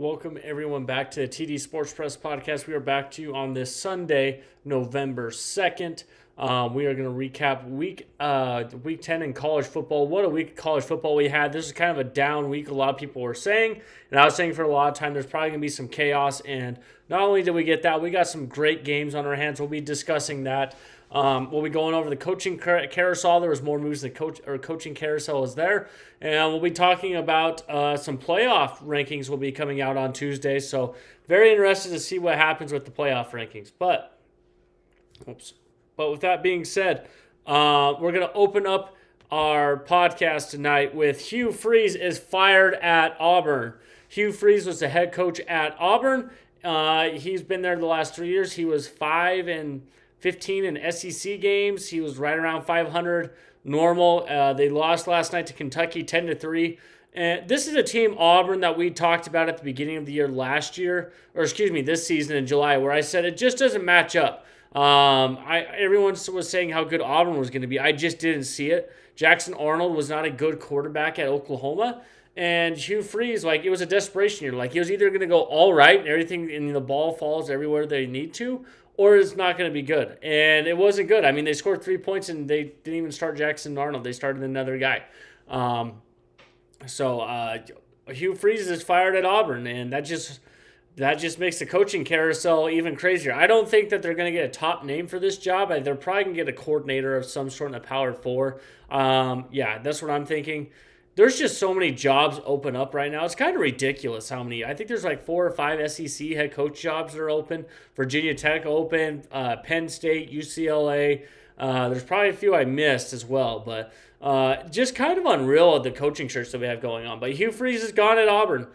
Welcome everyone back to the TD Sports Press Podcast. We are back to you on this Sunday, November 2nd. We are going to recap week 10 in college football. What a week of college football we had. This is kind of a down week, a lot of people were saying. And I was saying for a lot of time there's probably going to be some chaos. And not only did we get that, we got some great games on our hands. We'll be discussing that. We'll be going over the coaching carousel. There was more moves than coaching carousel is there. And we'll be talking about some playoff rankings will be coming out on Tuesday. So very interested to see what happens with the playoff rankings. But with that being said, we're going to open up our podcast tonight with Hugh Freeze is fired at Auburn. Hugh Freeze was the head coach at Auburn. He's been there the last 3 years. He was 5-15 in SEC games. He was right around 500 normal. They lost last night to Kentucky 10-3. And this is a team, Auburn, that we talked about at the beginning of the year this season in July, where I said it just doesn't match up. Everyone was saying how good Auburn was going to be. I just didn't see it. Jackson Arnold was not a good quarterback at Oklahoma. And Hugh Freeze, it was a desperation year. He was either going to go all right and everything, and the ball falls everywhere they need to, or it's not going to be good. And it wasn't good. I mean, they scored 3 points, and they didn't even start Jackson Arnold. They started another guy. Hugh Freeze is fired at Auburn, and that just makes the coaching carousel even crazier. I don't think that they're going to get a top name for this job. They're probably going to get a coordinator of some sort in the Power 4. That's what I'm thinking. There's just so many jobs open up right now. It's kind of ridiculous how many. I think there's 4 or 5 SEC head coach jobs that are open. Virginia Tech open, Penn State, UCLA. There's probably a few I missed as well. But just kind of unreal at the coaching search that we have going on. But Hugh Freeze is gone at Auburn.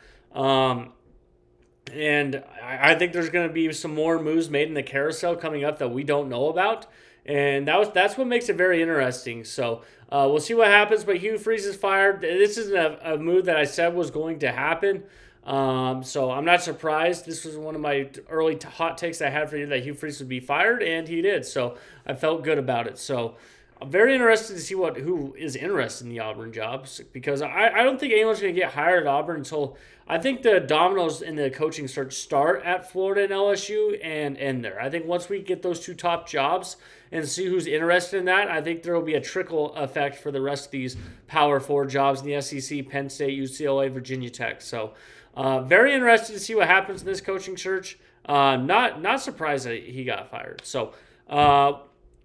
And I think there's going to be some more moves made in the carousel coming up that we don't know about. And that's what makes it very interesting. So we'll see what happens. But Hugh Freeze is fired. This isn't a move that I said was going to happen. So I'm not surprised. This was one of my early hot takes I had for you that Hugh Freeze would be fired, and he did. So I felt good about it. So I'm very interested to see who is interested in the Auburn jobs, because I don't think anyone's going to get hired at Auburn until I think the dominoes in the coaching search start at Florida and LSU and end there. I think once we get those 2 top jobs and see who's interested in that, I think there will be a trickle effect for the rest of these Power 4 jobs in the SEC, Penn State, UCLA, Virginia Tech. So very interested to see what happens in this coaching search. Not surprised that he got fired. So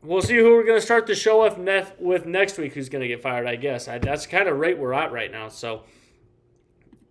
we'll see who we're going to start the show with next week, who's going to get fired, I guess. That's kind of rate we're at right now. So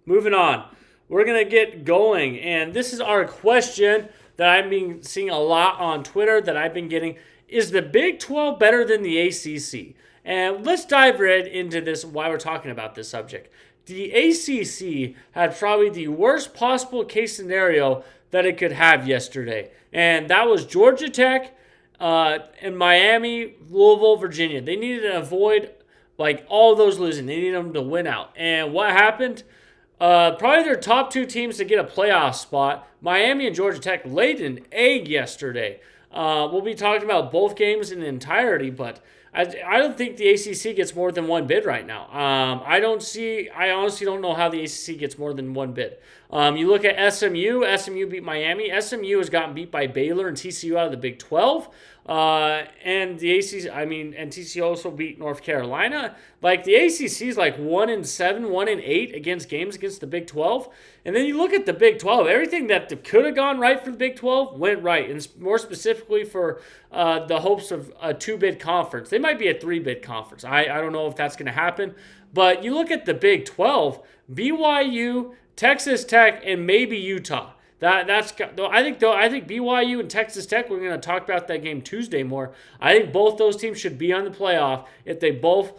moving on. We're going to get going. And this is our question that I've been seeing a lot on Twitter that I've been getting. Is the Big 12 better than the ACC? And let's dive right into this, why we're talking about this subject. The ACC had probably the worst possible case scenario that it could have yesterday. And that was Georgia Tech, in Miami, Louisville, Virginia. They needed to avoid all those losing. They needed them to win out. And what happened? Probably their top 2 teams to get a playoff spot. Miami and Georgia Tech laid an egg yesterday. We'll be talking about both games in entirety, but I don't think the ACC gets more than 1 bid right now. I honestly don't know how the ACC gets more than 1 bid. You look at SMU. SMU beat Miami. SMU has gotten beat by Baylor and TCU out of the Big 12. And the ACC, and TCU also beat North Carolina. The ACC is 1-7, 1-8 against games against the Big 12. And then you look at the Big 12, everything that could have gone right for the Big 12 went right. And more specifically for the hopes of a 2-bid conference. They might be a 3-bid conference. I don't know if that's going to happen. But you look at the Big 12, BYU, Texas Tech, and maybe Utah. I think BYU and Texas Tech, we're going to talk about that game Tuesday more. I think both those teams should be on the playoff if they both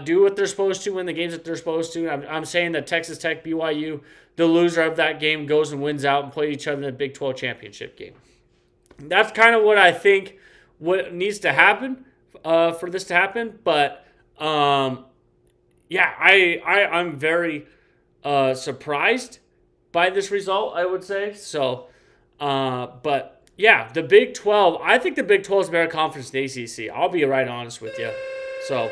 do what they're supposed to, win the games that they're supposed to. I'm saying that Texas Tech, BYU, the loser of that game goes and wins out and play each other in the Big 12 championship game. That's kind of what I think what needs to happen for this to happen. But I'm very surprised by this result, I would say. So, the Big 12, I think the Big 12 is a better conference than the ACC. I'll be right honest with you. So,